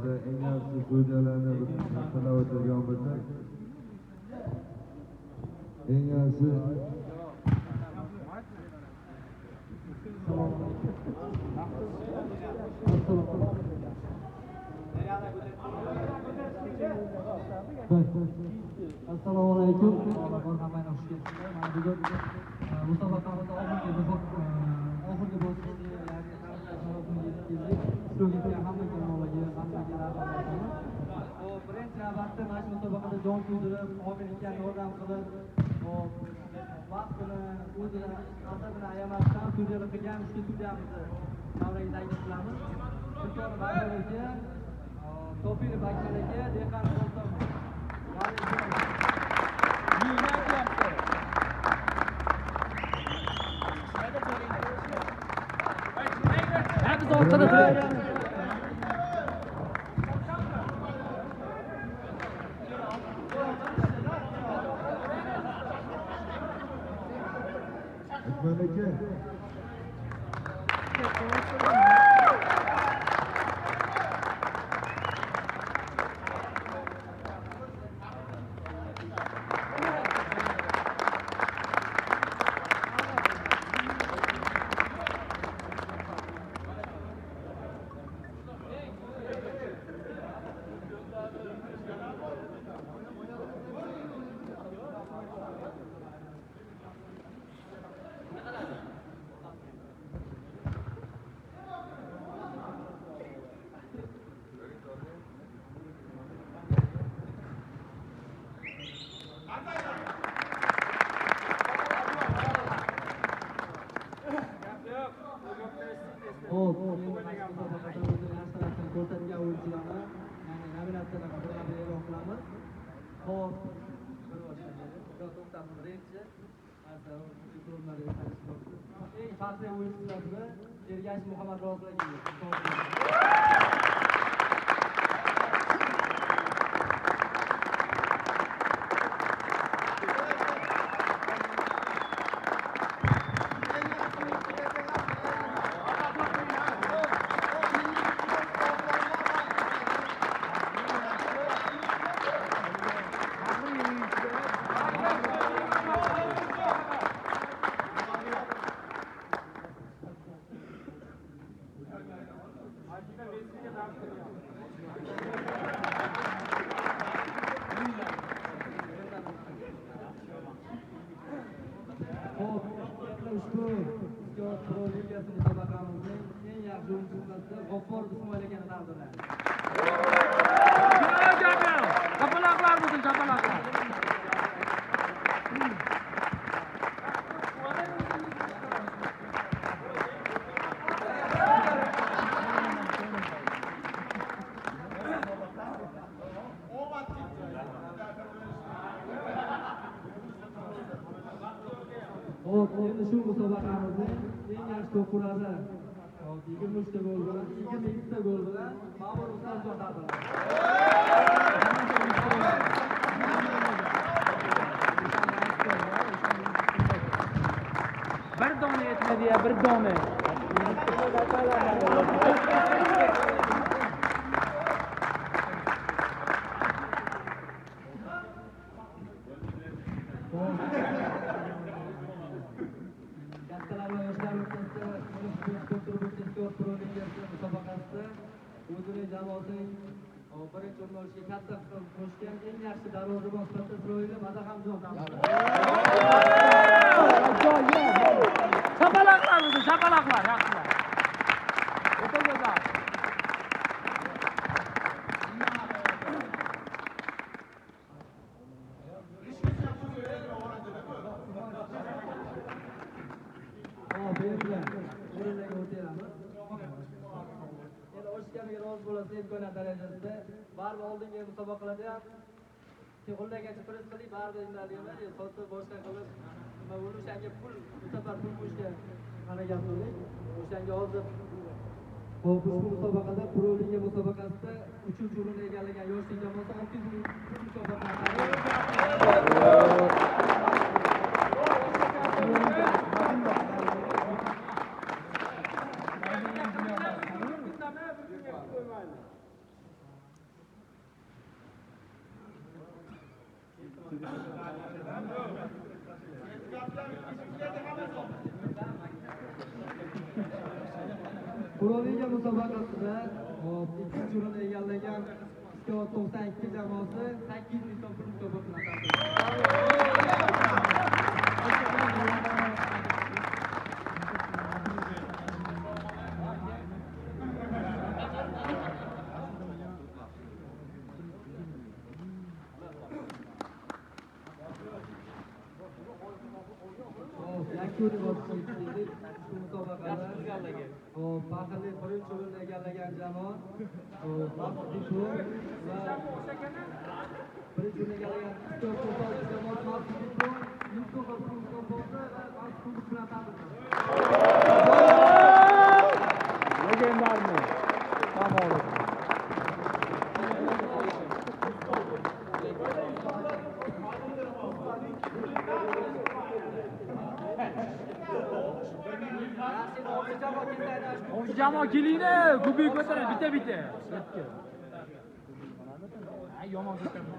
musobaqasida eng yaxshi sudyalarni tanlab o'tilgan bo'lsak, eng yaxshi Assalomu alaykum. Hammaga xush kelibsizlar. Mana bugun musobaqamizda oxirgi bosqichga hamma jamoalarga birinchi navbatda mana shu musobaqada jon kuydirib, Omil akaga yordam qilib, vaqtini o'zini asabini ayamasdan sudyalik qilgan uchta sudyamizni davraga taklif qilamiz. Sulton Bakirga, Topilov akaga, Dehqon Sulton biz orqada turamiz. ko'rsatgan o'yinchilarni nominatsiyalarga birga e'lon qilamiz. Hop, eng faxriy o'yinchilarni Ergash Muhammad Rozilov. Endi shu musobaqamizning eng yaxshi to'purari 23 ta gol bilan, 22 ta gol bilan Ma'mur Usmonjon taqdirlandi. Bir dona yetmedi ya, bir dona. O'zining jamoasining birinchi o'rnashga katta qism qo'shgan eng yaxshi darvozabon sifatida Isroilda Madahamjon chapaloqlar o'zi, chapaloqlar yaxshilar. O'ta go'zal. Rozi bo'lasiz imkoniyat darajasida baribir oldingi musobaqalarda ham qo'llagacha press qilib baribir indaligini sotib boshqa qilib nima bo'ldi o'shanga pul bu safar pul qo'shishga harakat qildik. O'shanga hozir ushbu musobaqada Pro Liga musobaqasida 3-o'rinni egallagan yoshlik jamoasi 600 ming pul Pro-Liga musobaqasida ikkinchi o'rinni egallagan Istiqbolot 92 jamoasi 800 ming so'm pul mukofotini yakuniy bosqichga keldik. Shu musobaqada faxrli birinchi o'rinni egallagan jamoa Mavsudipur va birinchi o'rinni egallagan Istiqbolot jamoasi Mavsudipur Yusufov mukofoti va Mavsudipur bilan tabriklaymiz. Legendarniy. Tamom. Jamoa kelingni, ko'payib ko'taradi, bitta-bitta. Ay, yomon ko'taradi.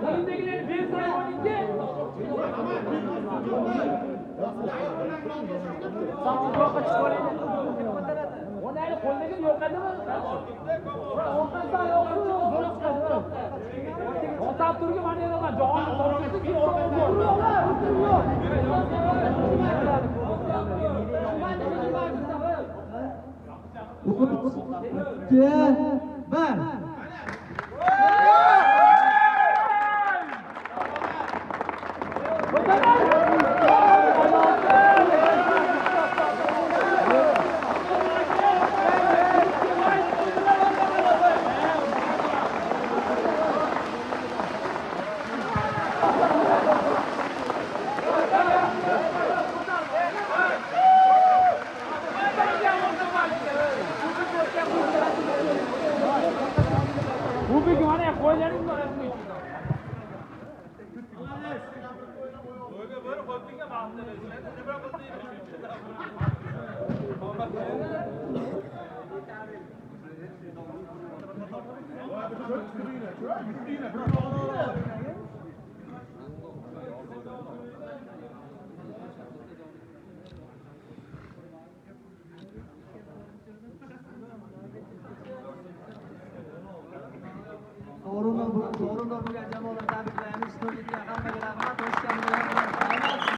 Qo'lindagilarni bersang o'yinga. Savoqqa chiqib oladi. Onayni qo'lidagi yo'qadimi? O'rtadan yo'qmi? O'tab turgan mana yana jonni so'rayapti, bir Sovrindor bo'lgan jamoalar tabriklaymiz. Hammaga rahmat.